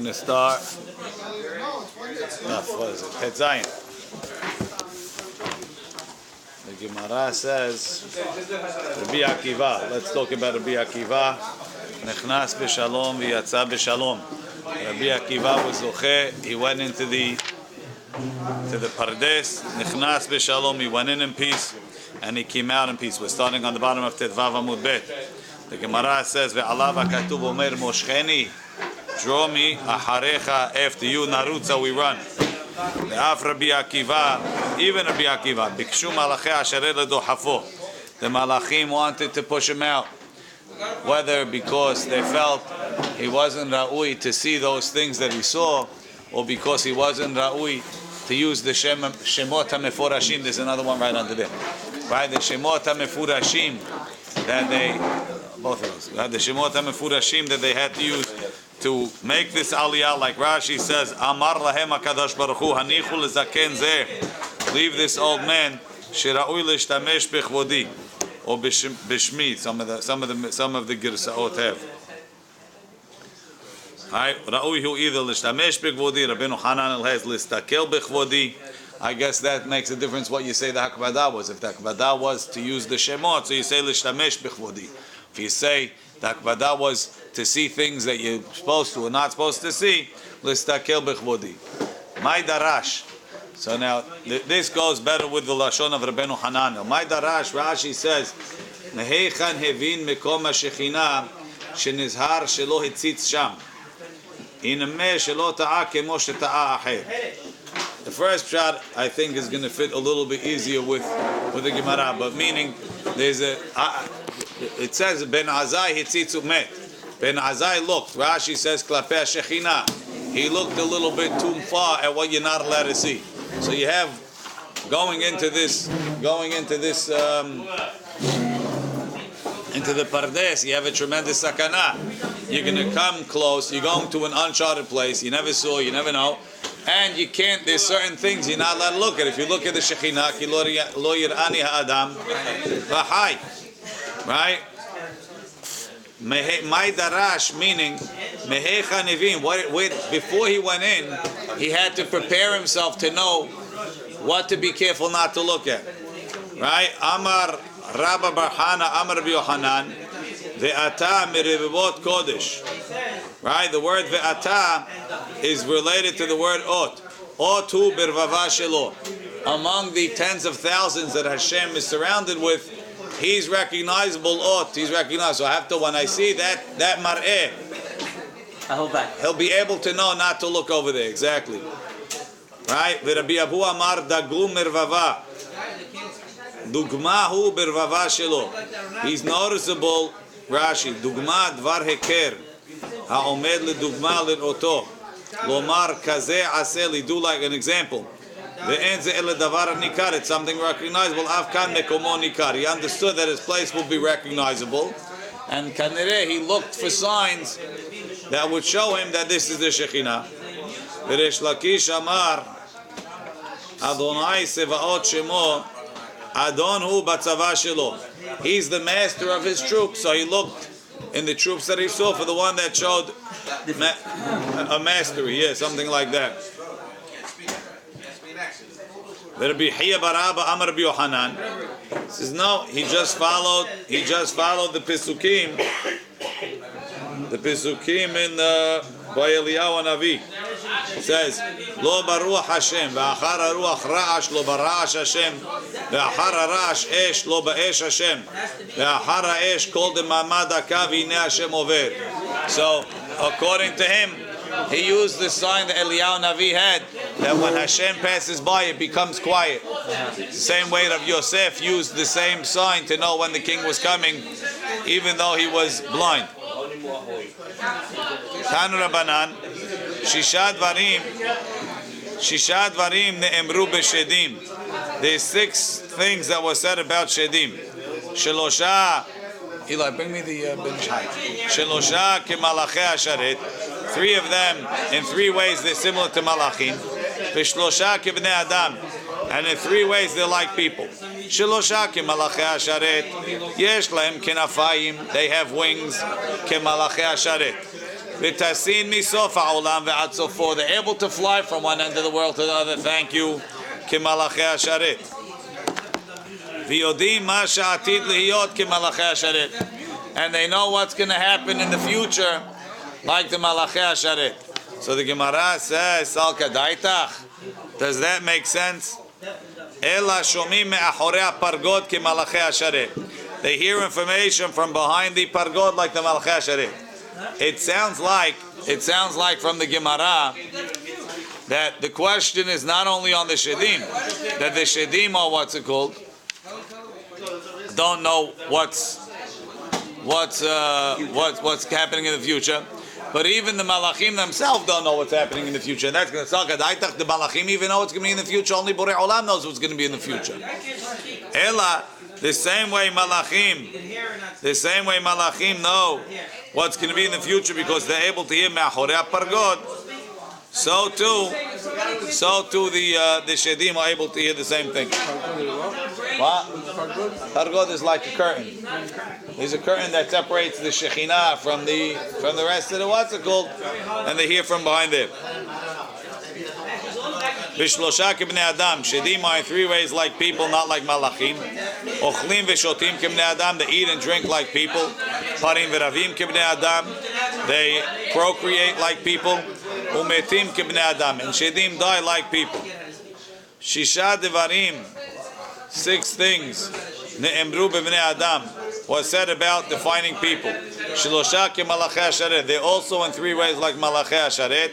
Going to start. What is it? Het Zayin. The Gemara says, Rabbi Akiva. Let's talk about Rabbi Akiva. Nechnas b'shalom v'yatza b'shalom. Rabbi Akiva was zoche. He went into the Pardes. Nechnas b'shalom. He went in peace, and he came out in peace. We're starting on the bottom of Tetvav Amud Bet. The Gemara says, "Ve'alav hakatuv omer moshcheni." Draw me aharecha, after you, narutza, we run. The Af Rabbi Akiva, even Rabbi Akiva, bikshu malachei asherei ledohafo. The malachim wanted to push him out, whether because they felt he wasn't ra'ui to see those things that he saw, or because he wasn't ra'ui to use the shemot hameforashim. There's another one right under there, right? The shemot hameforashim that they, both of those, the shemot hameforashim that they had to use to make this aliyah, like Rashi says, Amar lahem HaKadosh Baruch Hu, hanichu lezaken zeh, leave this old man, shira'ui l'shtamesh bechvodi, or b'shmi, some of the girsaot have. Ra'ui hu either l'shtamesh bechvodi, Rabbeinu Hanan has l'stakel bechvodi. I guess that makes a difference what you say the hakbadah was. If the hakbadah was to use the shemot, so you say l'shtamesh bechvodi. If you say the hakbadah was to see things that you're supposed to or not supposed to see, l'stakel bechvodi. My darash. So now this goes better with the lashon of Rabbeinu Hanan. My darash, Rashi says, Meheichan hevin mekom hashechina shenizhar shelo hitzitz sham. Inameh shelo ta'a kemo sheta'a acher. The first shot I think is going to fit a little bit easier with the Gemara, but meaning there's it says Ben Azai hitzitzu met. Ben Azai looked. Rashi says klapei shechina. He looked a little bit too far at what you're not allowed to see. So you have going into the Pardes, you have a tremendous sakana. You're going to come close. You're going to an uncharted place. You never saw. You never know. And you can't, there's certain things you're not allowed to look at. If you look at the Shekhinah, ki lo yir'ani ha'adam v'hai. Right? My darash, meaning, mehecha nevim, before he went in, he had to prepare himself to know what to be careful not to look at. Right? Amar Rabba Barhana, Amar Rabbi Yochanan, ve'ata mirevivot kodesh. Right? The word ve'ata is related to the word ot. Ot hu birvava shelo. Among the tens of thousands that Hashem is surrounded with, he's recognizable ot. He's recognized. So I have to, when I see that mar'eh, I hold back. He'll be able to know not to look over there. Exactly. Right? Rabbi Abu Amar dagu mirvava. Dugmahu birvava shelo. He's noticeable. Rashi. Dugma dvar heker. Ha'omed ledugma le'oto. Lomar kazeh aseli. Do like an example. It's something recognizable. Afkan mekomo nikar. He understood that his place will be recognizable, and kanireh he looked for signs that would show him that this is the Shekhinah. V'resh Lakish amar Adonai sevaot shemo Adon hu batzava shelo. He's the master of his troops, so he looked in the troops that he saw for the one that showed a mastery. Yeah, something like that. Rabbi Hiya Baraba Amar Rabbi Yochanan says no. He just followed the Pesukim. The Pesukim in by Eliyahu Navi. It says Lo baruach Hashem ve'achar haruach ra'ash lo bara'ash Hashem ve'achar ha'ra'ash esh lo ba'esh Hashem ve'achar ha'esh kol demamad hakav hine Hashem over. So according to him, he used the sign that Eliyahu Navi had, that when Hashem passes by, it becomes quiet. The same way that Yosef used the same sign to know when the king was coming, even though he was blind. Tanu Rabbanan, Shisha Dvarim ne'emru b'shedim. There's 6 things that were said about shedim. Shelosha, Eli, bring me the bench height. Shelosha kemalachei hasharet. 3 of them, in 3 ways, they're similar to malachim. V'shlosha kibnei adam, and in 3 ways they're like people. Shelosha kemalachei hasharet, yesh lahem kenafayim, they have wings, kemalachei hasharet. V'tasin misof ha'olam ve'ad sofo. They're able to fly from one end of the world to the other. Thank you. Kimalachei hasharet. V'yodim ma she'atid lihiyot kimalachei hasharet. And they know what's going to happen in the future, like the malachei hasharet. So the Gemara says, Sal kadaitach. Does that make sense? Ela shomim me'achorei pargod kimalachei hasharet. They hear information from behind the pargod like the malachei hasharet. It sounds like from the Gemara that the question is not only on the shedim, that the shedim are don't know what's happening in the future, but even the malachim themselves don't know what's happening in the future. And that's going to suck. The malachim even know what's going to be in the future. Only Borei Olam knows what's going to be in the future. Ela, the same way malachim know what's going to be in the future because they're able to hear me'achorei pargod. So too the shedim are able to hear the same thing. What? Pargod is like a curtain. There's a curtain that separates the Shekhinah from the rest of the what's it called, and they hear from behind it. Bishlosha kibnei adam. Shedim are in three ways like people, not like malachim. Ochlim v'shotim kibnei adam. They eat and drink like people. Parim v'ravim kibnei adam. They procreate like people. Umetim kibnei adam. And shedim die like people. Shisha devarim. 6 things. Ne'emru b'bnei adam. Was said about defining people. Shelosha kemalachei hasharet. They're also in 3 ways like malachei hasharet.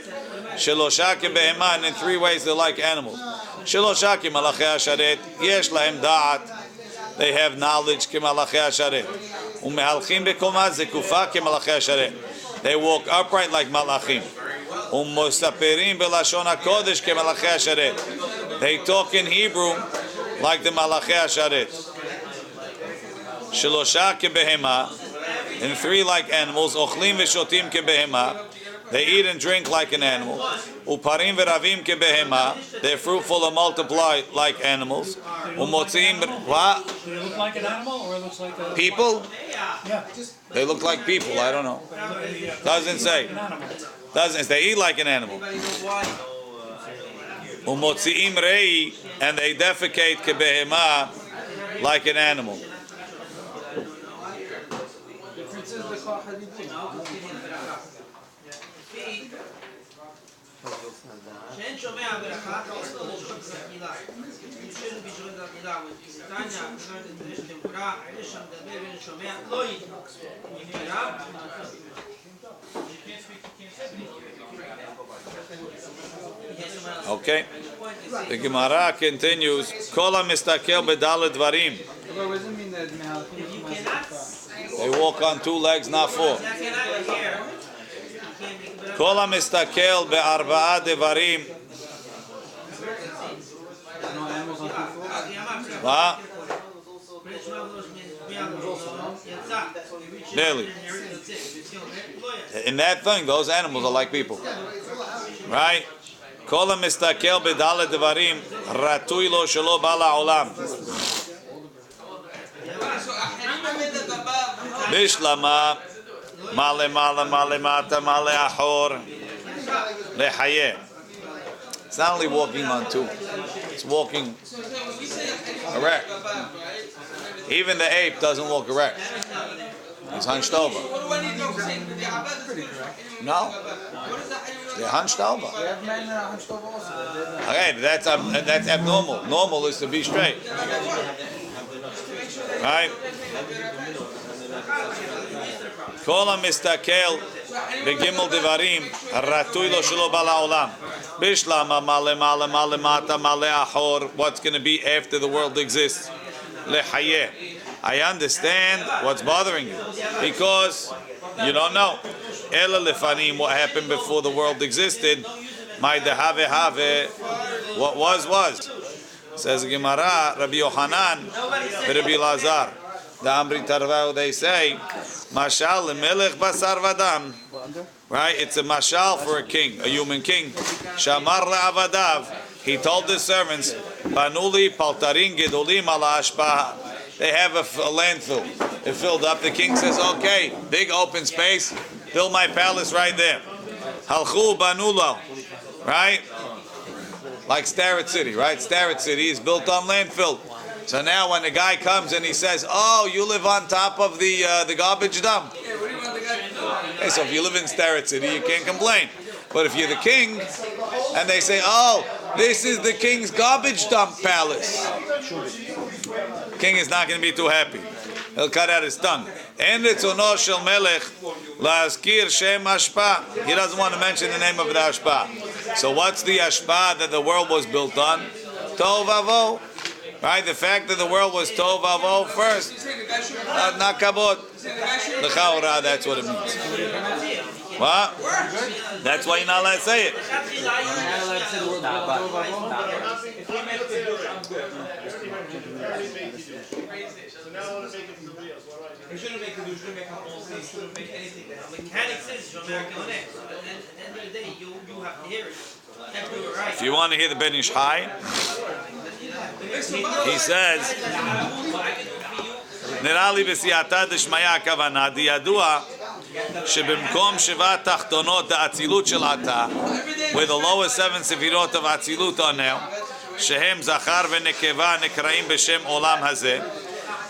Shelosha kebehema, and in 3 ways they're like animals. Shelosha kemalachei hasharet. Yesh lahem da'at. They have knowledge kemalachei hasharet. Umehalchim bekoma zekufa kemalachei hasharet. They walk upright like malachim. Umosaperim belashon hakodesh kemalachei hasharet. They talk in Hebrew like the malachei hasharet. Shelosha kebehema, and 3 like animals. Ochlim v'shotim kebehema. They eat and drink like an animal. Uparim v'ravim kebehema. They're fruitful and multiply like animals. Umotziim. What? Do they look like an animal, or it looks like a people? Yeah. They look like people. I don't know. Doesn't say. Doesn't. They eat like an animal. Umotziim rei, and they defecate kebehema like an animal. Okay. The Gemara continues. Kol mistakel bedaled dvarim. They walk on 2 legs, not 4. Kol mistakel be'arba'a devarim. What? Barely. In that thing, those animals are like people, right? Kol mistakel bedaled devarim ratui lo shelo bala olam. Bishlama male mata male ahor lehaye. It's not only walking on 2; it's walking erect. Even the ape doesn't walk erect; he's hunched over. No, they're hunched over. Okay, that's abnormal. Normal is to be straight, right? Kol mistakel begimel devarim ratui lo shelo bala olam. Bishlama male mata male ahor. What's going to be after the world exists? Lehayeh. I understand what's bothering you because you don't know. Ela lefanim, what happened before the world existed. My dehave have. What was. Says Gemara, Rabbi Yochanan, Rabbi Lazar. The Amri Tarvau, they say, Mashal melech basar vadam. Right? It's a mashal for a king, a human king. Shamar le'avadav. He told the servants, Banuli paltarin gedolim ala ashpaha. They have a landfill. It filled up. The king says, okay, big open space. Build my palace right there. Halchu banulo, right? Like Starrett City, right? Starrett City is built on landfill. So now when the guy comes and he says, "Oh, you live on top of the garbage dump," okay, so if you live in Starrett City, you can't complain. But if you're the king, and they say, "Oh, this is the king's garbage dump palace," king is not going to be too happy. He'll cut out his tongue. En retzono shel melech la'azkir shem hashpa. He doesn't want to mention the name of the hashpa. So what's the hashpa that the world was built on? Tov vavo. Right? The fact that the world was tov vavo first. Not kabod. L'chaora, that's what it means. What? That's why you're not allowed to say it. You shouldn't make you shouldn't make a whole thing, you shouldn't make anything. The mechanic says you should make it. At the end of the day, you have to hear it. You have to do it right. If you want to hear the Ben Ish Chai, he says, נראה לי בסייעתא דשמיא הכוונה דידוע שבמקום שבע תחתונות האצילות של עתה, where the lower seven ספירות of אצילות are now, שהם זכר ונקבה נקראים בשם עולם הזה,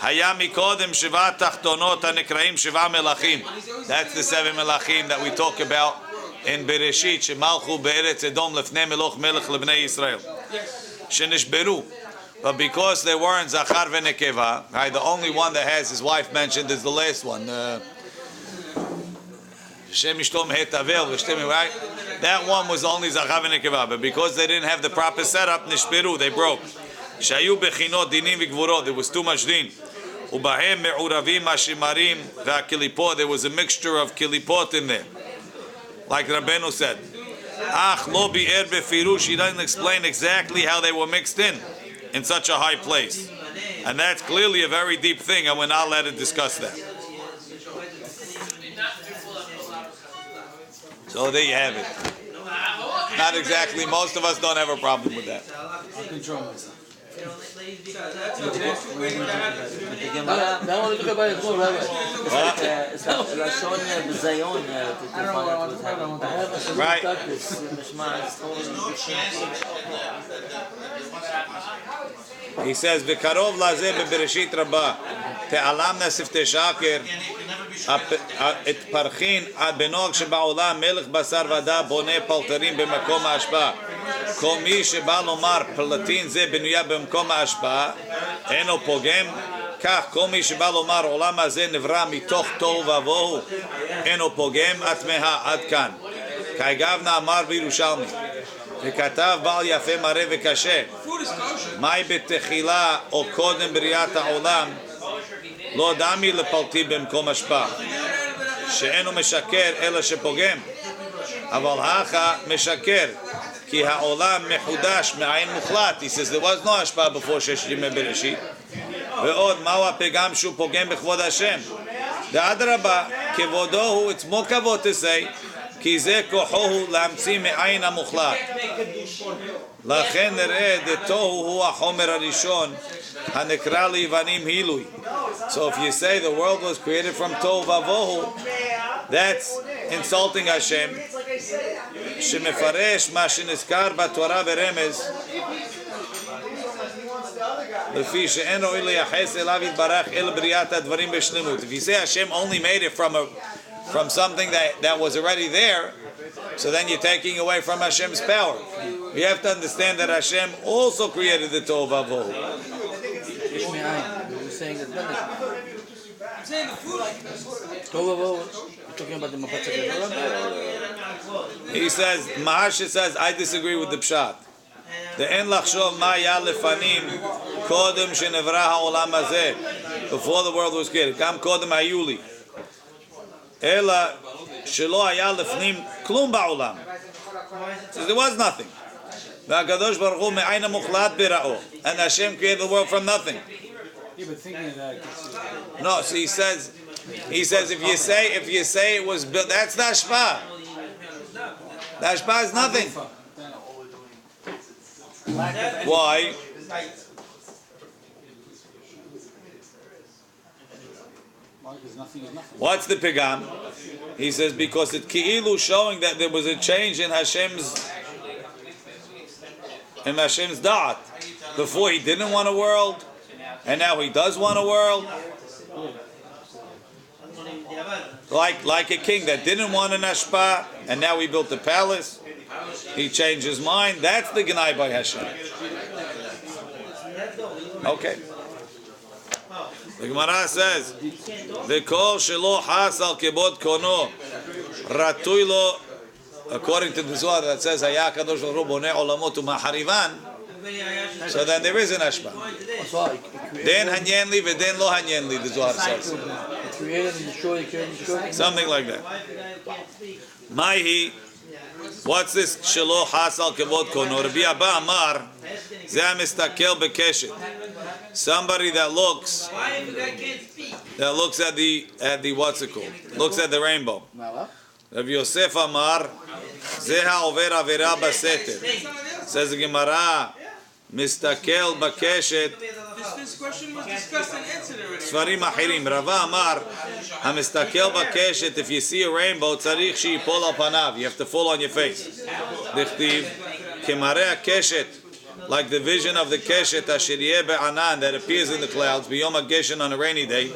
היה מקודם שבע תחתונות הנקראים שבע מלכים. That's the seven מלכים that we talk about in Bereshit, שמלכו בארץ אדום לפני מלוך מלך לבני ישראל, שנשברו. But because they weren't Zachar v'Nekeva, right, the only one that has his wife mentioned is the last one. Right? That one was only Zachar v'Nekeva. But because they didn't have the proper setup, Nishberu, they broke. Shayu bechinot dinim v'gvurot, there was too much din. Ubahem me'uravim hashimarim v'akilipot, there was a mixture of kilipot in there. Like Rabbeinu said. Ach lo bi'er befirush, he doesn't explain exactly how they were mixed in such a high place. And that's clearly a very deep thing, and we're not allowed to discuss that. So there you have it. Not exactly, most of us don't have a problem with that. Right. He says, "V'karov lazeh bebereshit rabba te'alamna siftei shaker et parchin ad benog shebaolam melech basar vada boneh paltarim b'makom ha'ashpa kol mi sheba lomar platin ze benuya b'makom ha'ashpa eno pogem כך כל מי שבא לומר עולם הזה נברא מתוך תוהו ובוהו אינו פוגם התמהה עד כאן כאגב נאמר בירושלמי וכתב בעל יפה מראה וקשה מהי בתחילה או קודם בריאת העולם לא דמי לפלטי במקום אשפה שאינו משקר אלא שפוגם אבל האחה משקר כי העולם מחודש מעין מוחלט. He says there was no השפעה before ששת ימי בראשית ועוד מהו הפגם שהוא פוגם בכבוד השם דאדרבה כבודו הוא it's more כבוד to say כי זה כוחו הוא להמציא מעין המוחלט לכן נראה דתוהו הוא החומר הראשון הנקרא ליוונים הילוי. So if you say the world was created from tohu vavohu, that's insulting Hashem שמפרש מה שנזכר בתורה ברמז לפי שאין ראוי לייחס אליו יתברך אל בריאת הדברים בשלמות. If you say Hashem only made it from something that was already there, so then you're taking away from Hashem's power. You have to understand that Hashem also created the tohu vavohu. You're saying that tohu vavohu. You're talking about the Mapat Chagiga. He says, Maharsha says, I disagree with the pshat. The en lachshov ma ya lefanim kodem shenevra ha'olam hazeh, before the world was created. Kam kodem hayuli. Ela shelo haya lefnim klum ba'olam. So there was nothing. V'akadosh baruch hu me'ayin ha'muchlat bira'o. And Hashem created the world from nothing. Yeah, but thinking of that. No, so he says if you say it was built, that's the hashpah. The hashpah is nothing. Why? Because nothing is nothing. What's the pigam? He says because it's ki'ilu showing that there was a change in Hashem's da'at. Before he didn't want a world, and now he does want a world. Like a king that didn't want an ashpa, and now he built a palace. He changed his mind. That's the Gnai by Hashem. Okay. The Gemara says, "V'kol shelo has al kibod kono, ratui lo." According to the Zohar that says, "Haya kadosh baruch hu boneh olamot u'maharivan." So then there is an ashpa. Then hanyenli v'den lo hanyenli. The Zohar says something like that. Maihi. What's this? Shelo hasal kevod kono. Rabbi Abba Amar, zeh mistakel bekeshet. Somebody that looks at the what's it called? Looks at the rainbow. Rabbi Yosef Amar, zeh ha'over avera baseter. Says the Gemara, mistakel bekeshet. This question was discussed and answered already. Svarim achirim. Rava Amar, hamistakel bakeshet. If you see a rainbow, tzarich she'yipol al panav. You have to fall on your face. Dichtiv kemarei keshet, like the vision of the keshet asher yeh be'anan that appears in the clouds. B'yom hageshen on a rainy day.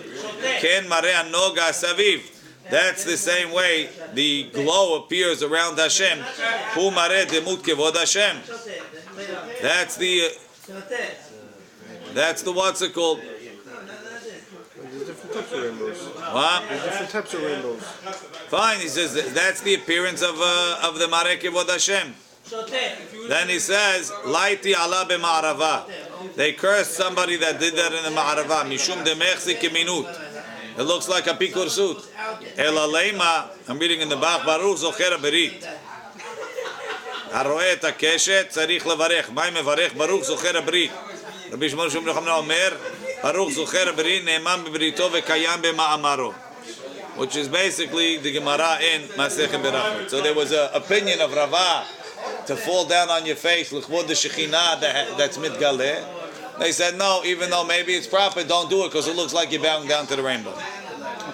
Ken marei noga saviv. That's the same way the glow appears around Hashem. Hu marei demut kevod Hashem. That's the what's it called? There's different types of rainbows. What? There's different types of rainbows. Fine, he says that's the appearance of the Mareh Kevod Hashem. Then he says, Laiti ala b'ma'arava. They cursed somebody that did that in the ma'arava. Mishum demechzi keminut. It looks like a pikur suit. Ela leima. I'm reading in the Bach Baruch Zocher Berit. הרואה את הקשת צריך לברך. מה מברך? ברוך זוכר הברית. רבי שמעון שום נחמנה אומר, ברוך זוכר הברית נאמן בבריתו וקיים במאמרו. Which is basically the Gemara in Masechet Berachot. So there was an opinion of Rava to fall down on your face, l'chvod the Shekhinah that's mitgaleh. They said no, even though maybe it's proper, don't do it because it looks like you're bowing down to the rainbow.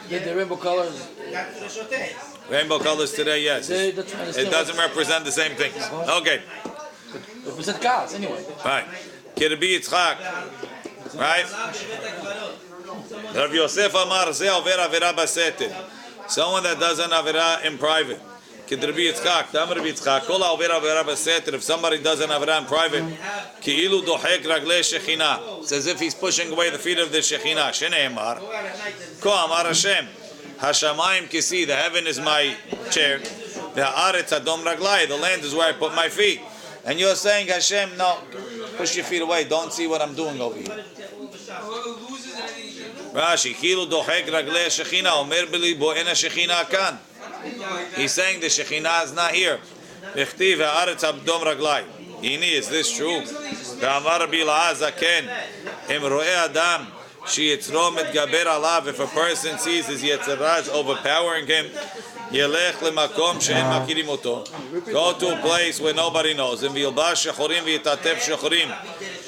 Did the rainbow colors? Rainbow colors today, yes. It doesn't represent the same things. Okay. It represents cars anyway. Right. Kirbi Yitzchak. Right? Rav Yosef Amar Zeh Over Avera Baseter. Someone that does an Avera in private. Kirbi Yitzchak. Tam Rabbi Yitzchak. Kol Over Avera Baseter. If somebody does an Avera in private, Ki'ilu Dohek Raglei Shekhinah. It's as if he's pushing away the feet of the Shekhinah. Shnei Amar. Ko Amar Hashem. Hashamayim Kisi. The heaven is my chair. The Haaretz Adom Raglai. The land is where I put my feet. And you're saying, Hashem, no, push your feet away. Don't see what I'm doing over here. Rashi, Kilu dohek raglei Shekhinah, Omer b'libo ena Shekhinah kan. He's saying the Shekhinah is not here. V'chtiv ha'aretz abdom raglai. Ini, is this true? V'amar Rabbi Zaken, im ro'eh adam, sheyitzro mitgaber alav. If a person sees his yetzirah is overpowering him, Yelech lemakom she'en makirim oto. Go to a place where nobody knows him. V'yilbash shechorim v'yitatef shechorim.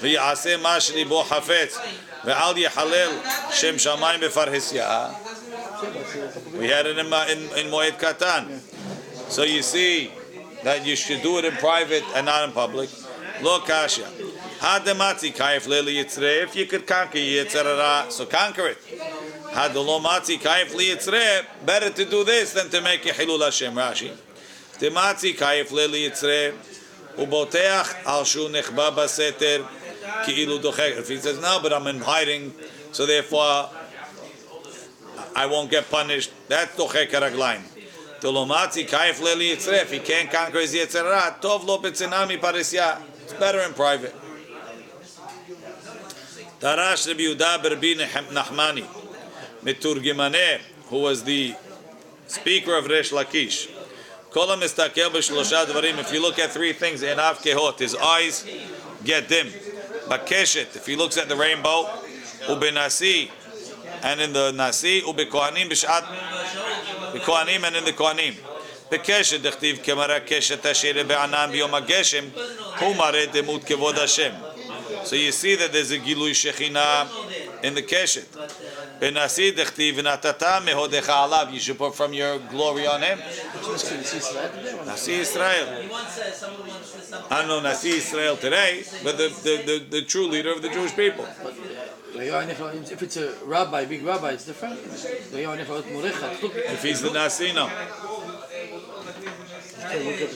V'yaseh ma shelibo hafetz. Ve'al yechalel shem shamayim befarhisya. We had it in Moed Katan. So you see that you should do it in private and not in public. Lo kasha. Hadematzi kaif leli yitzrei. If you could conquer yitzrara, so conquer it. Hadolomatzi kaif li yitzrei. Better to do this than to make a hilul Hashem. Rashi. Tematzi kaif leli yitzrei. Uboteach al shu nechba baseter ki'ilu dochek. If he says no, but I'm in hiding, so therefore I won't get punished. That's dochek haraglaim. Dolomatzi kaif leli yitzrei. If he can't conquer his yitzrara, tov lo betzinami parisya. It's better in private. Darash Rabbi Yehuda Berbi Nachmani, Miturgimaneh, who was the speaker of Resh Lakish. Kol mistakel b'shlosha dvarim. If you look at three things, enav kehot, his eyes get dim. Bakeshet, if he looks at the rainbow, ubenasi, and in the nasi, ubekohanim b'shat, bekohanim and in the kohanim. Bekeshet dechtiv kemara keshet asher be'anan b'yom hageshem, hu mareh demut kevod Hashem. So you see that there's a Gilui Shekhinah in the Keshet. Benasi dechtiv v'natata mehodecha alav. You should put from your glory on him. Nasi Israel. He once said, someone once said something. I don't know Nasi Israel today, but the true leader of the Jewish people. If it's a rabbi, big rabbi, it's different. If he's the Nasi, no.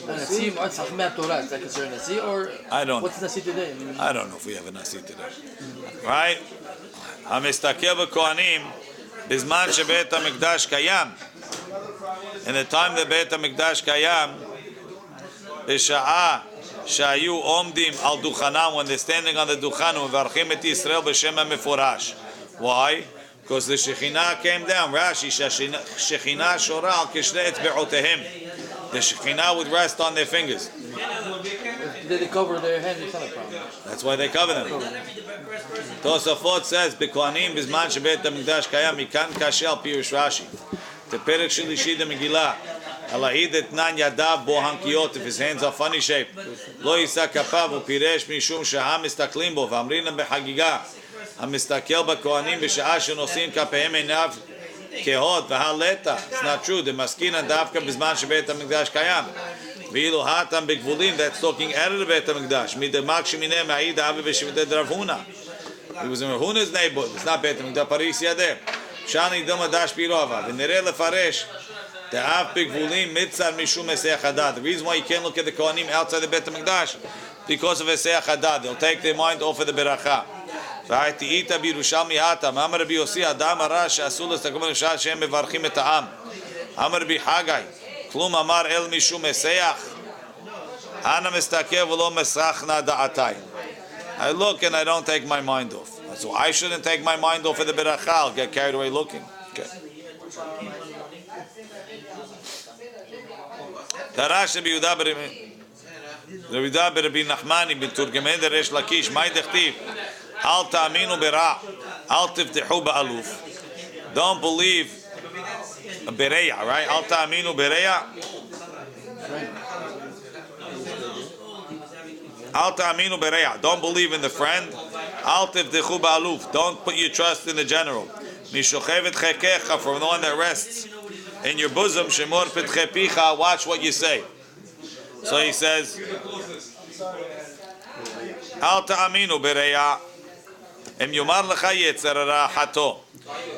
Nasi, what's Chachmei Torah? Is that considered Nasi or I don't know. what's Nasi today? I don't know if we have a Nasi today. Right? המסתכל בכהנים בזמן שבית המקדש קיים. In the time that בית המקדש קיים, בשעה שהיו עומדים על דוכנם, when they're standing on the דוכן ומברכים את ישראל בשם המפורש. Why? Because the Shekhinah came down. Rashi, Shekhinah shora al kishne etzbe'otehem. The Shekhinah would rest on their fingers. Did they cover their hands? It's not a problem. That's why they cover them. Tosafot says, "B'kohanim b'zman shebeit hamikdash kayam mikan kasher al pirush Rashi." The perek shlishi the Megillah. Alahid etnan yadav bo hankiyot. If his hands are funny shaped, lo yisa kapav upiresh mishum sheham mistaklim bo v'amrin lem b'chagiga. המסתכל בכהנים בשעה שנושאים כפיהם עיניו כהות והלטה. It's not true. The maskina דווקא בזמן שבית המקדש קיים. ואילו האטם בגבולים, that's talking out of the בית המקדש. מדמק שמיני מעיד אבי בשבטי דרב הונא. He was in Huna's neighborhood. It's not בית המקדש, פריס ידה. שאני דומה דש פירובה. ונראה לפרש, דאב בגבולים מצר משום היסח הדד. The reason why you can't look at the כהנים outside the בית המקדש, because of היסח הדד. They'll take their mind off of the ברכה. והייתית בירושלמי האטם, אמר רבי יוסי, אדם הרע שאסור להסתכל בשעה שהם מברכים את העם. אמר רבי חגי, כלום אמר אל משום מסייח, אנא מסתכל ולא מסחנה דעתי. I look and I don't take my mind off. So I shouldn't take my mind off of the beracha. I'll get carried away looking. Okay. תרש רבי יהודה ברבי נחמני בתורגמי דרש לקיש, מה דכתיב? אל תאמינו ברע, אל תבטחו באלוף. Don't believe ברע, right? אל תאמינו ברע. אל תאמינו ברע. Don't believe in the friend. אל תבטחו באלוף. Don't put your trust in the general. משוכב את חיקך, from the one that rests in your bosom, שמור פתחי פיך, watch what you say. So he says, אל תאמינו ברע. אם יאמר לך יצר הרע חטוא,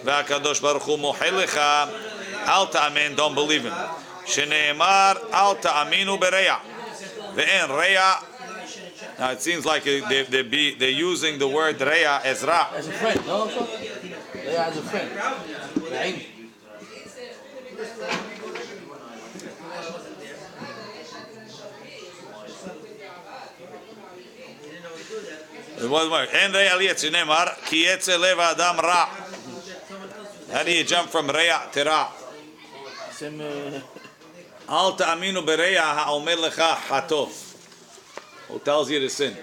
והקדוש ברוך הוא מוחל לך, אל תאמין, don't believe him. שנאמר, אל תאמינו ברע. ואין רע. Now it seems like they're using the word רע as רע. As a friend, no? Yeah, as a friend. אין רע על יצר, נאמר, כי יצר לב האדם רע. How do you jump from רע to רע? אל תאמינו ברע האומר לך חטוא. Who tells you to sin?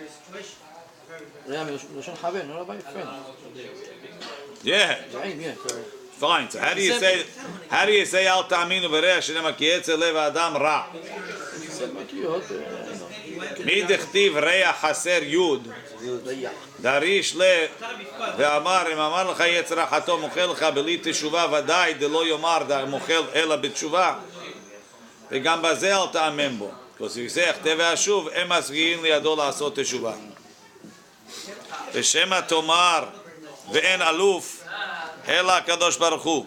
Yeah, Lashon Haber, no Rabbi, friend. Yeah. Fine. So how do you say אל תאמינו ברע שנאמר כי יצר לב האדם רע? מי דכתיב רע חסר יוד? דריש לה ואמר אם אמר לך יצר החטוא מוחל לך בלי תשובה ודאי דלא יאמר מוחל אלא בתשובה וגם בזה אל תאמין בו because you say אחטא ואשוב הם מסגיעים לידו לעשות תשובה ושמא תאמר ואין אלוף אלא הקדוש ברוך הוא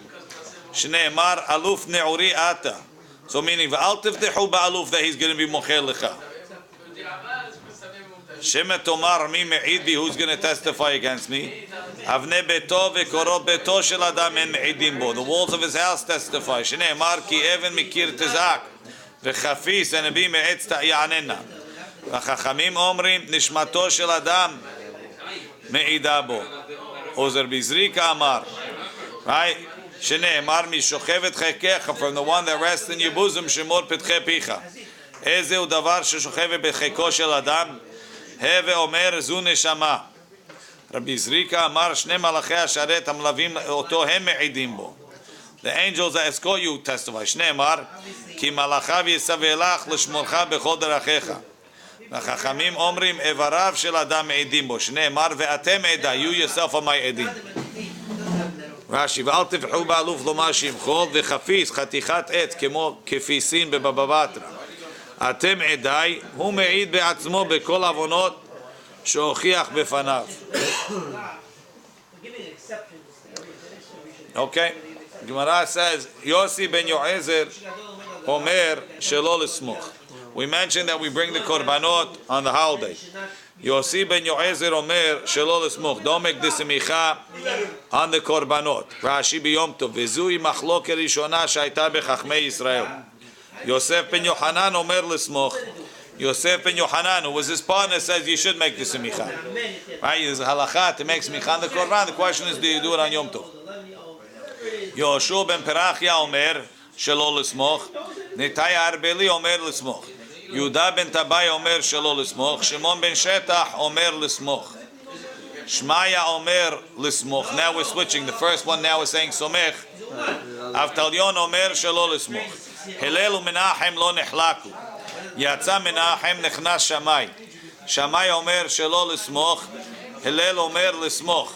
שנאמר אלוף נעורי אתה so meaning ואל תבטחו באלוף that he's going to be מוחל לך שמא תאמר מי מעיד בי who's going to testify against me אבני ביתו וקורות ביתו של אדם אין מעידים בו the walls of his house testify שנאמר כי אבן מקיר תזעק וחפיס הנביא מעץ יעננה והחכמים אומרים נשמתו של אדם מעידה בו עוזר בזריקה אמר right? שנאמר משוכב את חיקך from the one that rests in your bosom שמור פתחי פיך איזהו דבר ששוכב בחיקו של אדם הווה אומר זו נשמה רבי זריקה אמר שני מלאכי השרת המלווים אותו הם מעידים בו the angels that escort you testify שנאמר כי מלאכיו יסווה לך לשמורך בכל דרכיך והחכמים אומרים איבריו של אדם מעידים בו שנאמר ואתם עדה you yourself are my עדים רש"י, ואל תבחו באלוף לומר שמחו, וחפיס, חתיכת עץ, כמו כפיסין בבבא בתרא. אתם עדיי, הוא מעיד בעצמו בכל עוונות שהוכיח בפניו. Okay, Gemara says, Yossi ben Yoezer Omer Shelo L'smoch. We mentioned that we bring the korbanot on the holiday. Yossi ben Yoezer Omer Shelo L'smoch. Don't make the semicha on the korbanot. Rashi b'Yom Tov. V'zui machloket rishona shayta b'chachmei Yisrael. Yosef ben Yohanan Omer L'smoch. Yosef ben Yohanan, who was his partner, says you should make the semicha. Right? There's a halakha to make semicha on the korban. The question is, do you do it on Yom Tov? Yoshua ben Perachia Omer Shelo L'smoch. Netaya Arbeli Omer L'smoch. Yehuda ben Tabai Omer Shelo L'smoch. Shimon ben Shetach Omer L'smoch. Shmaya Omer L'smoch. Now we're switching. The first one now is saying Somech. Avtalyon Omer Shelo L'smoch. Hillel u'Menachem lo nechlaku. Yatza Menachem nechnas Shammai. Shammai Omer Shelo L'smoch. Hillel Omer L'smoch.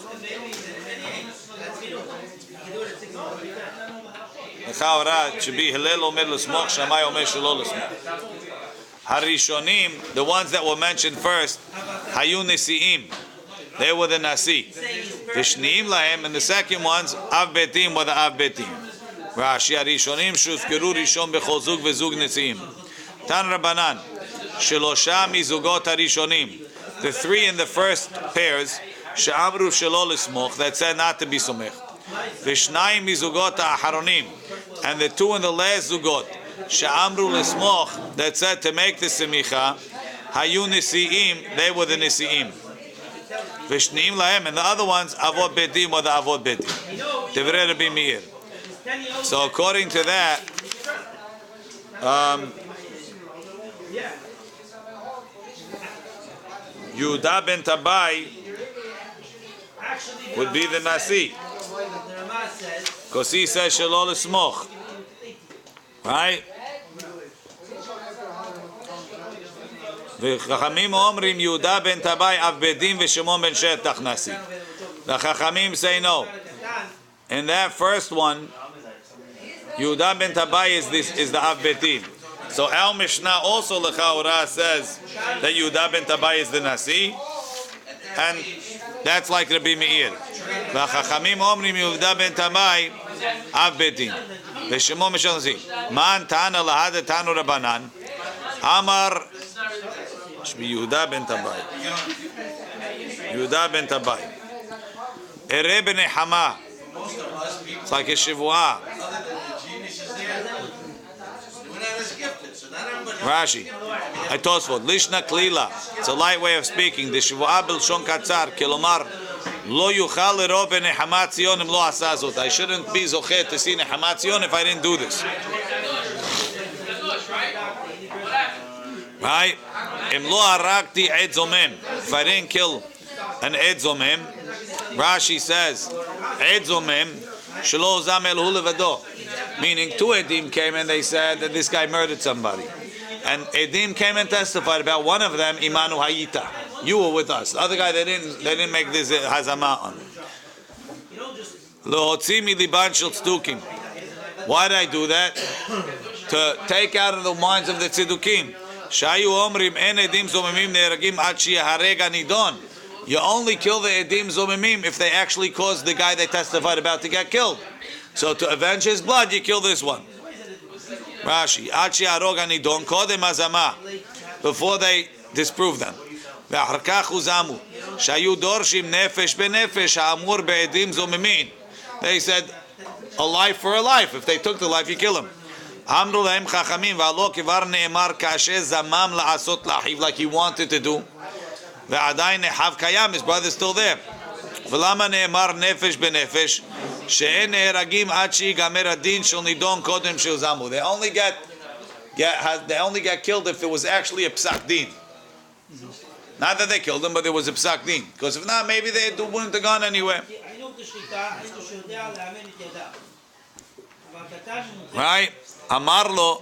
It should be Hillel Omer L'smoch, Shammai Omer Shelo L'smoch. Harishonim, the ones that were mentioned first, Hayu Nesi'im, they were the Nasi. Vishniim Lahem, and the second ones, Av Betim were the Av Betim. Rashi Harishonim Shuzkeru Rishon Bechol Zug Vezug Nesi'im. Tan Rabbanan, Shelosha Mizugot Harishonim. The three in the first pairs, She'amru Shelo L'smoch, that said not to be Somech. Vishnayim mizugot ha'aharonim, and the two in the last zugot, she'amru l'smoch, that said to make the semicha, hayu nisi'im, they were the nisi'im. Vishniim lahem, and the other ones, avot bedim, were the avot bedim. Divrei Rabbi Meir. So according to that, Yehuda ben Tabai would be the nasi. Because he says Shelo L'smoch, right? וחכמים אומרים יהודה בן טבעי אב בדים ושמעון בן שטח נשיא. The Chachamim say no. In that first one, Yehuda ben Tabai is the Av Betim. So Al Mishnah also Lechaura says that Yehuda ben Tabai is the Nasi, and that's like Rabbi Meir. The Chachamim omrim Yehuda ben Tabai Av Betim. V'Shimon Mishal Nasi. Man Tana Lahad Tanu Rabbanan. Amar Yehuda ben Tabai. Yehuda ben Tabai. Ere b'nei Hama. It's like a Shivuah. Rashi. I Tosfot. Lishna Klila. It's a light way of speaking. The Shivuah b'lshon katzar. Kilomar. Lo yuchal ero b'nei Hama Tzion im lo asazot. I shouldn't be zochet to see Nehama Tzion if I didn't do this. Right? Im lo harakti ed zomem. If I didn't kill an ed zomem, Rashi says, ed zomem shelo zam el hu levado. Meaning two edim came and they said that this guy murdered somebody. And edim came and testified about one of them, imanu hayita. You were with us. The other guy, they didn't make this hazama on. Lo hotzi mi liban shel tzedukim. Why did I do that? To take out of the minds of the tzedukim. Shayu omrim en edim zomemim ne'eragim ad sheyahareg anidon. You only kill the edim zomemim if they actually caused the guy they testified about to get killed. So to avenge his blood, you kill this one. Rashi, ad sheyahareg anidon kodem hazama, before they disprove them. Ve'achar uzamu shayu dorshim nefesh benefesh ha'amur be'edim zomemin. They said a life for a life. If they took the life, you kill him. Amru lahem chachamim v'alo kivar ne'emar kasher zamam la'asot lachiv, like he wanted to do. Ve'adayin nehav kayam, his brother's still there. V'lama ne'emar nefesh benefesh she'en ne'eragim ad she'igamer adin shel nidon kodem shel zamu. They only get killed if there was actually a psak din. Not that they killed him, but there was a psak din. Because if not, maybe they wouldn't have gone anywhere. Right? Amarlo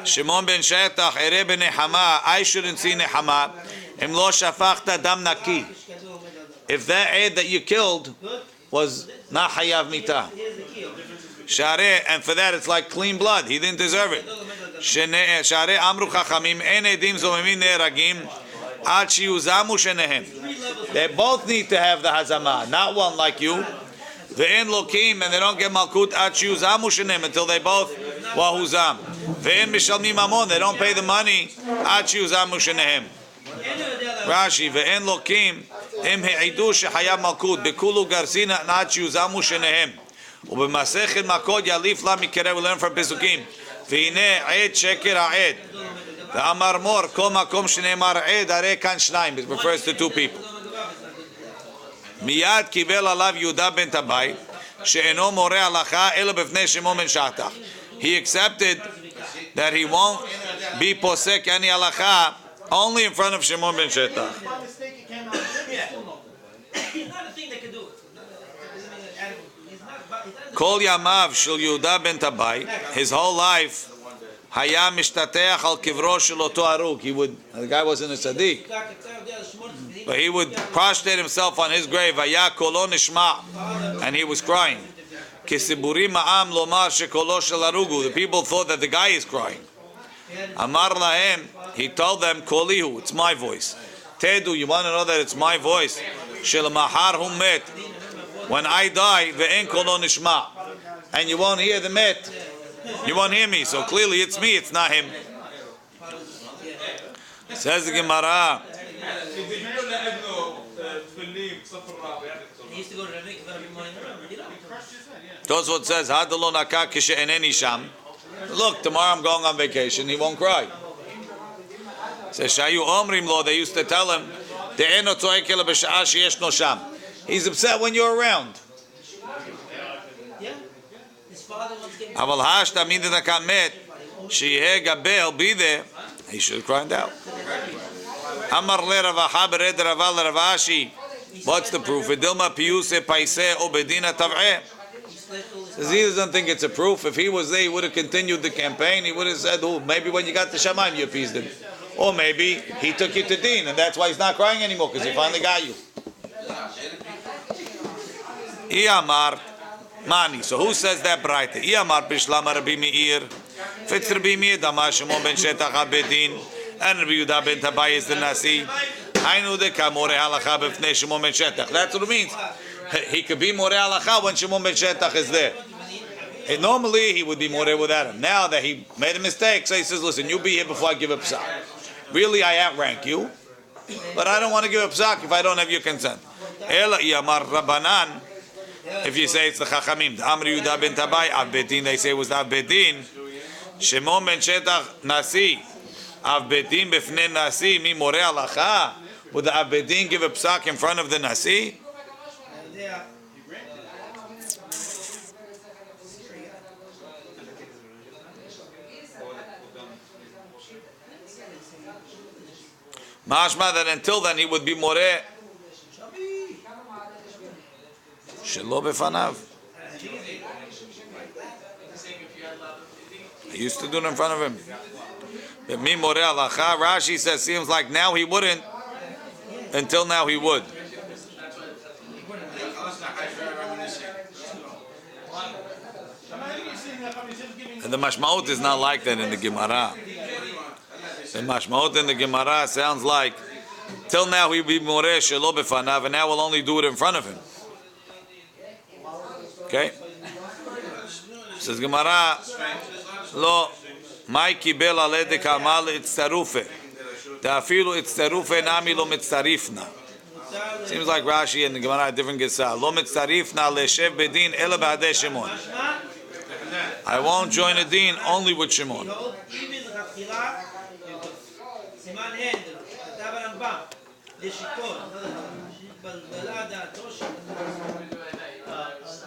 Shimon ben Shetach ere b'nei Hama. I shouldn't see Nehama. Im lo shafachta dam naki. If that aid that you killed was not hayav mitah. Share, and for that it's like clean blood. He didn't deserve it. Share amru chachamim en edim zomimim ne'eragim ad shiyuzamu shenehem. They both need to have the hazama, not one like you. Ve'en lokim, and they don't get malkut ad shiyuzamu shenehem until they both wahuzam. Ve'en mishalmim mamon, they don't pay the money ad shiyuzamu shenehem. Rashi, ve'en lokim im he'idu shehayav malkut bekulu garsina ad shiyuzamu shenehem. ובמסכת מכות יליף לה מקרב, we learn from פסוקים והנה עד שקר העד ואמר מור כל מקום שנאמר עד הרי כאן שניים, it refers to two people. מיד קיבל עליו יהודה בן טבעי שאינו מורה הלכה אלא בפני שמעון בן שטח. He accepted that he won't be posek any halacha only in front of Shimon ben Shetach. Kol yamav shel Yehuda ben Tabai, his whole life, haya mishtateach al kivro shel oto harug. The guy wasn't a tzaddik, but he would prostrate himself on his grave. Haya kolo nishma, and he was crying. Kisiburim ma'am lomar shekolo shel harugu. The people thought that the guy is crying. Amar lahem, he told them, kolihu, it's my voice. Tedu, you want to know that it's my voice? Shel mahar hum met. When I die, ve'en kolo nishma, and you won't hear the met, you won't hear me. So clearly, it's me. It's not him. Says the Gemara. Tosfot says, "Hadalo naka kishe'eneni sham." Look, tomorrow I'm going on vacation. He won't cry. Says Shayu Omrim lo. They used to tell him, "De'eno tzoek ela b'sha'a sheyesh no sham." He's upset when you're around. Aval hashta min denakam met sheyeh gabel be there. He should have cried out. Amar le Rav Haber ed Raval Rav Ashi. What's the proof? Edilma piyuse paiseh obedina tav'eh. Says he doesn't think it's a proof. If he was there, he would have continued the campaign. He would have said, "Oh, maybe when you got to Shamayim, you appeased him, or maybe he took you to Din, and that's why he's not crying anymore because he finally got you." Iyamar Mani. So who says that brighter? Iyamar Bishlama Rabbi Meir. Fitz Rabbi Meir Damar Shimon ben Shetach Abedin and Rabbi Yehuda ben Tabai is the Nasi. Hainu de Kamore Halacha b'fnei Shimon ben Shetach. That's what it means. He could be More Halacha when Shimon ben Shetach is there. And normally he would be More without him. Now that he made a mistake, so he says, "Listen, you be here before I give a psak. Really, I outrank you, but I don't want to give a psak if I don't have your consent." Ela Iyamar Rabbanan. If you say it's the Chachamim, the Amri Yehuda ben Tabai, Av Bedin, they say it was Av Bedin. Shimon ben Shetach Nasi, Av Bedin b'fnei Nasi, mi More Halacha. Would the Av Bedin give a psak in front of the Nasi? Mashma that until then he would be More. Shelo befanav. I used to do it in front of him. But mi more halacha, Rashi says, seems like now he wouldn't. Until now he would. And the mashmaut is not like that in the Gemara. The mashmaut in the Gemara sounds like, till now he would be more shelo befanav, and now we'll only do it in front of him. Okay? Says Gemara, lo, mai kibel alede kamal itztarufe. Ta'afilu itztarufe nami lo mitztarifna. Seems like Rashi and the Gemara are different gesah. Lo mitztarifna leshev bedin ela ba'adei Shimon. I won't join a din only with Shimon.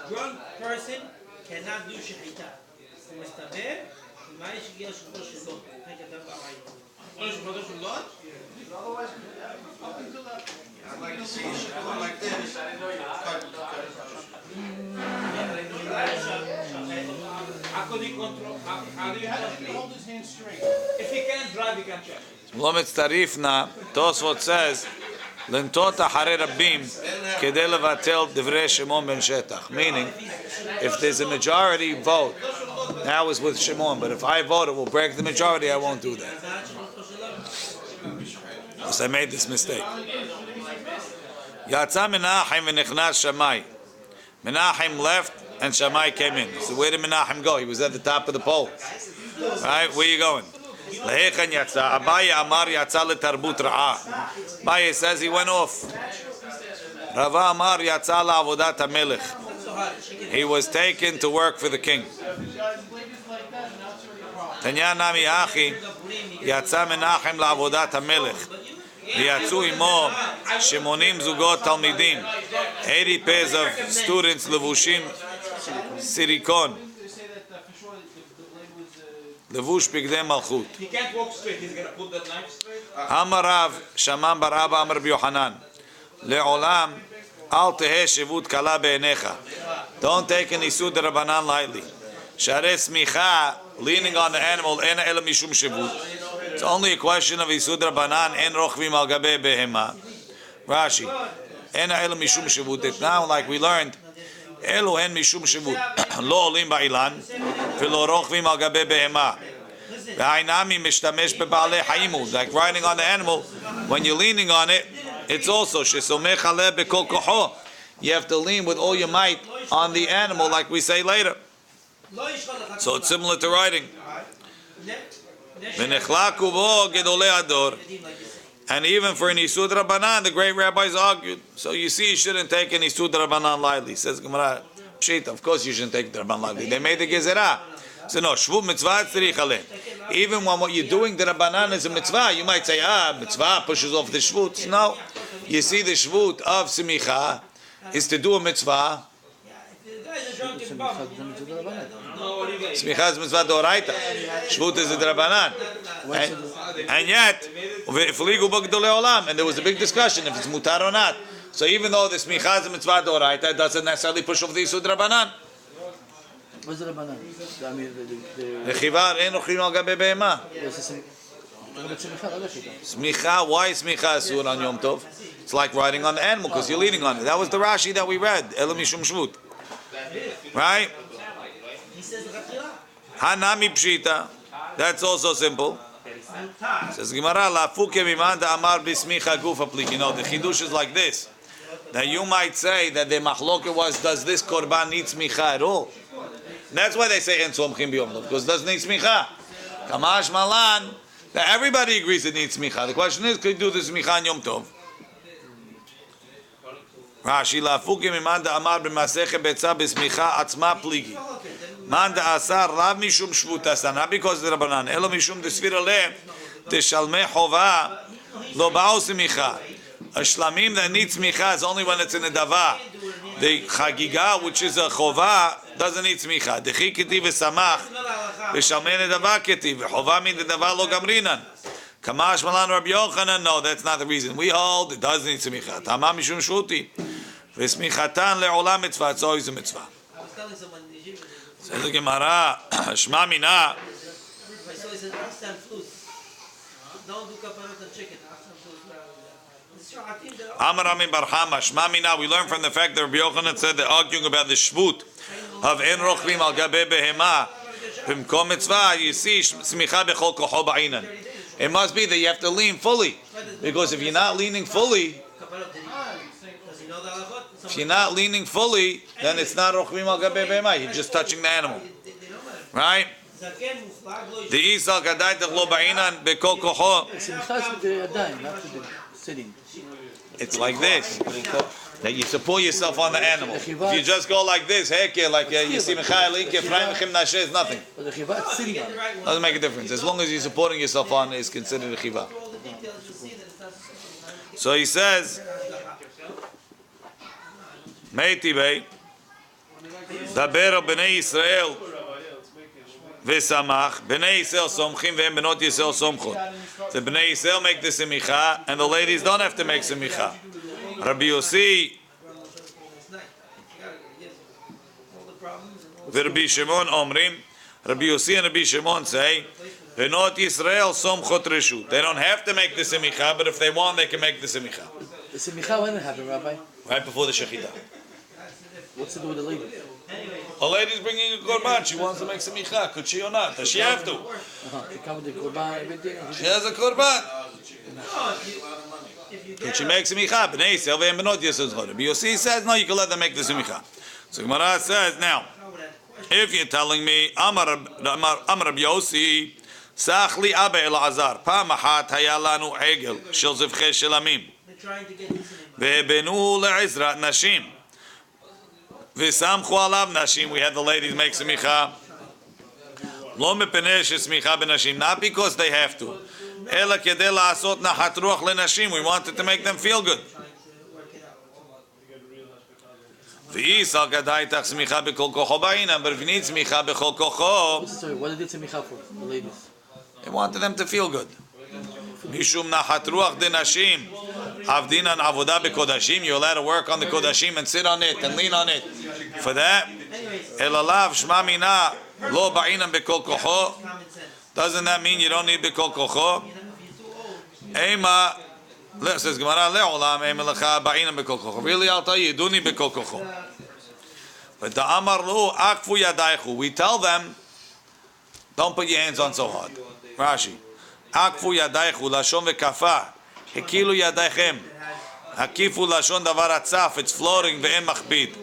Drunk person cannot do shechita. מסתבר, מה יש הגיע שבוע שלו? איך כתב בעיה? שבוע שלו? I'd like to see a shikor like this. How could he control? How do you have to hold his hand straight? If he can't drive, he can check. לא מצטריף נא, תוספות says, לנטות אחרי רבים, כדי לבטל דברי שמעון בן שטח. Meaning, if there's a majority vote, now is with Shimon, but if I vote, it will break the majority, I won't do that. So I made this mistake. Yatsa Menachem v'nechnas Shammai. Menachem left and Shammai came in. So where did Menachem go? He was at the top of the pole. Right? Where are you going? Lehechan Yatsa. Abaye Amar Yatsa letarbut ra'ah. Abaye says he went off. Rava Amar Yatsa la'avodat hamelech. He was taken to work for the king. Tanya Nami Achi Yatsa Menachem la'avodat hamelech. ויצאו עמו 80 זוגות תלמידים, 80 pairs of students לבושים סיליקון, לבוש בגדי מלכות. אמר רב, שמען בר אבא אמר רבי יוחנן, לעולם אל תהא שבות קלה בעיניך. Don't take an איסור דרבנן lightly. שהרי סמיכה, leaning on the animal, אין אלא משום שבות. It's only a question of Isud Rabbanan en rochvim al gabe behema. Rashi, en ha'elu mishum shevut. Now, like we learned, elu en mishum shevut. Lo olim ba'ilan, v'lo rochvim al gabe behema. V'hainami mishtamesh beba'alei ha'imu. Like riding on the animal, when you're leaning on it, it's also shesomech aleh bekol kocho. You have to lean with all your might on the animal, like we say later. So it's similar to riding. And even for an Isud Rabbanan, the great rabbis argued. So you see, you shouldn't take an Isud Rabbanan lightly. Says Gemara, Pshita, of course you shouldn't take the Rabbanan lightly. They made the Gezerah. So no, Shvut Mitzvah Tzrich Aleh. Even when what you're doing, the Rabbanan is a mitzvah, you might say, mitzvah pushes off the Shvut. No. You see, the Shvut of Simicha is to do a mitzvah. Smicha is mitzvah d'oraita. Shvut is a drabanan. And yet, and there was a big discussion if it's mutar or not. So even though the smicha is a mitzvah d'oraita, it doesn't necessarily push off the isud drabanan. What's the Rabbanan? The chivar ein ochrim al gabe behema. Smicha, why is smicha asur on Yom Tov? It's like riding on the animal because you're leaning on it. That was the Rashi that we read. Elam mishum shvut. Right? Hanami pshita. That's also simple. Says Gemara, la fuke mimanda amar bismicha gufa plik. You know, the chidush is like this. That you might say that the machloket was, does this korban need smicha at all? And that's why they say en somchim biyom tov, because it doesn't need smicha. Kamash malan, that everybody agrees it needs smicha. The question is, could you do the smicha on Yom Tov? Rashi la fuke mimanda amar b'masechet betza b'smicha atzma pligi. Manda asar rav mishum shvut asar, not because of the Rabbanan. Elo mishum desfira le teshalmei chova lo ba'o smicha. A shlamim that needs smicha is only when it's in a dava. The chagiga, which is a chova, doesn't need smicha. Dechi keti v'samach v'shalmei nedava keti v'chova min nedava lo gamrinan. Kamash malan Rabbi Yochanan. No, that's not the reason. We hold it does need smicha. Tama mishum shvuti v'smichatan le'olam mitzvah. It's always a mitzvah. Says the Gemara, Shma Mina. Amar Amin Barhama, Shma Mina. We learn from the fact that Rabbi Yochanan said they're arguing about the shvut of En Rochvim al Gabe Behema Bimkom Mitzvah. You see, Smicha Bechol Kocho Ba'inan. It must be that you have to lean fully, because if you're not leaning fully, then it's not Rochvim al Gabe Behema. You're just touching the animal, right? The Isal Gadai Techlo Ba'inan Bechol Kocho. It's like this, that you support yourself on the animal. If you just go like this, like you see Michael, is nothing. Doesn't make a difference. As long as you're supporting yourself on it, it's considered a chiva. So he says, Meiti Bey, Daber b'nei Yisrael v'samach, b'nei Yisrael somchim v'hem benot Yisrael somchot. The b'nei Yisrael make the semicha, and the ladies don't have to make semicha. Rabbi Yossi v'Rabbi Shimon omrim, Rabbi Yossi and Rabbi Shimon say, benot Yisrael somchot reshut. They don't have to make the semicha, but if they want, they can make the semicha. The semicha, when it happened, Rabbi? Right before the shechita. What's to do with the lady? A lady's bringing a korban. She wants to make semicha. Could she or not? Does she have to? She come with the korban, everything. She has a korban. Could she make semicha? B'nei Yisrael ve'em benot Yisrael zchor. Rabbi Yossi says no. You can let them make the semicha. So Gemara says now, if you're telling me Amar Rabbi Yossi, Sach li Abba Elazar, Pam achat haya lanu egel shel zivchei shelamim, ve'benuhu le'izrat nashim, ve'samchu alav nashim. We had the ladies make semicha. Lo mepenei shesmicha benashim, not because they have to. Ela kedei la'asot nachat ruach lenashim. We wanted to make them feel good. V'yisal gadai tach smicha b'kol kocho ba'inam, but if you need smicha b'kol kocho, Sorry, what did they semicha for? The ladies. they wanted them to feel good. Mishum nachat ruach denashim, avdinan avodah b'kodashim. You're allowed to work on the kodashim and sit on it and lean on it. For that, elalav shma mina lo ba'inam b'kol kocho. Doesn't that mean you don't need b'kol kocho? Ema. Says Gemara, le'olam e'melecha ba'inam b'kol kocho. Really, I'll tell you, you do need b'kol kocho. But the amar lu akfu yadaychu. We tell them, don't put your hands on so hard. Rashi, akfu yadaychu lashon ve'kafa hekilu yadaychem hakifu lashon davar atzaf. It's floating ve'en machbid.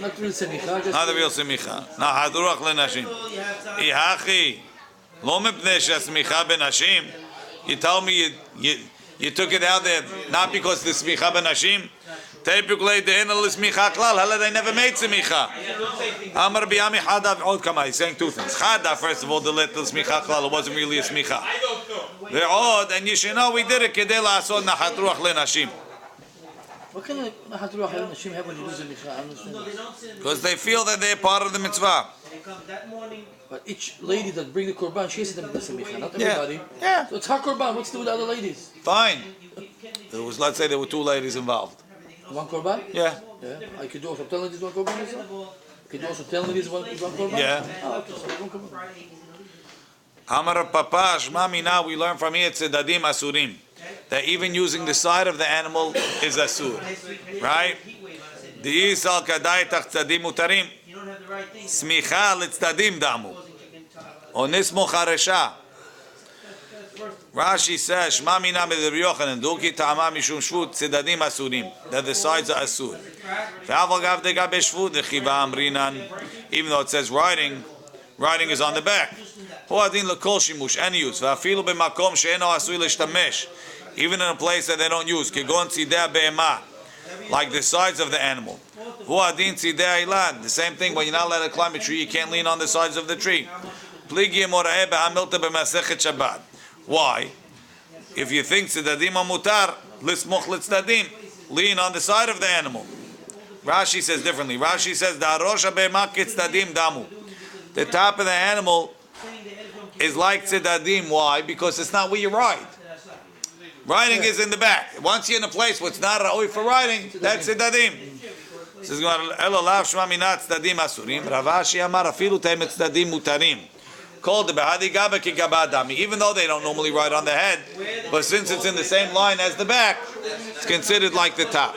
Not real semicha, just Not the real semicha. Nachat ruach lenashim. Ihachi lo mipnei shesmicha benashim. You tell me you took it out there not because the smicha benashim. Typically, the enel is smicha klal. Hala, they never made smicha. Amar biyami hadav od kama. He's saying two things. Hadav, first of all, the little smicha klal. It wasn't really a smicha. The od, and you should know we did it kedei la'asod nachat ruach lenashim. what kind of nachat ruach nashim have when you do semicha? I understand. Because they feel that they're part of the mitzvah. But each lady that bring the korban, she has to do the semicha, not everybody. Yeah. So it's her korban. What's to do with the other ladies? Fine. There was, let's say there were two ladies involved. One korban? Yeah. Yeah. I could also tell ladies one korban as well. I could also tell ladies one korban. Yeah. Oh, okay, so one korban. Amar Papa Shma Mina, we learn from here tzedadim asurim, that even using the side of the animal is asur, right? The isal kadai tach tzedadim mutarim, smicha letzedadim damu, onismo charesha. Rashi says Shma Mina b'Rabbi Yochanan duki ta'ama mishum shvut tzedadim asurim, that the sides are asur. Ve'aval gav dega b'shvut dechiva amrinan, even though it says riding is on the back. Even in a place that they don't use, like the sides of the animal. The same thing, when you're not allowed to climb a tree, you can't lean on the sides of the tree. Why? If you think tzedadim mutar, lean on the side of the animal. Rashi says differently. Rashi says the top of the animal is like tzedadim. Why? Because it's not where you ride. Riding is in the back. Once you're in a place where it's not ra'oi for riding, that's tzedadim. Says Elolav shma minat tzedadim asurim. Ravashi amar afilu teim tzedadim mutarim. Called the behadi gaba ki gabadami. Even though they don't normally ride on the head, but since it's in the same line as the back, it's considered like the top.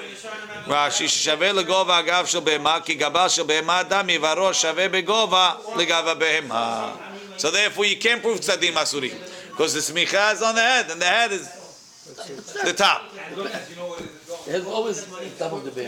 Rashi shave legova agav shel behema ki gaba shel behema dami varosh shave begova legava behema. So therefore, you can't prove tzedadim asurim because the smicha is on the head, and the head is the top. It has always the top of the bear.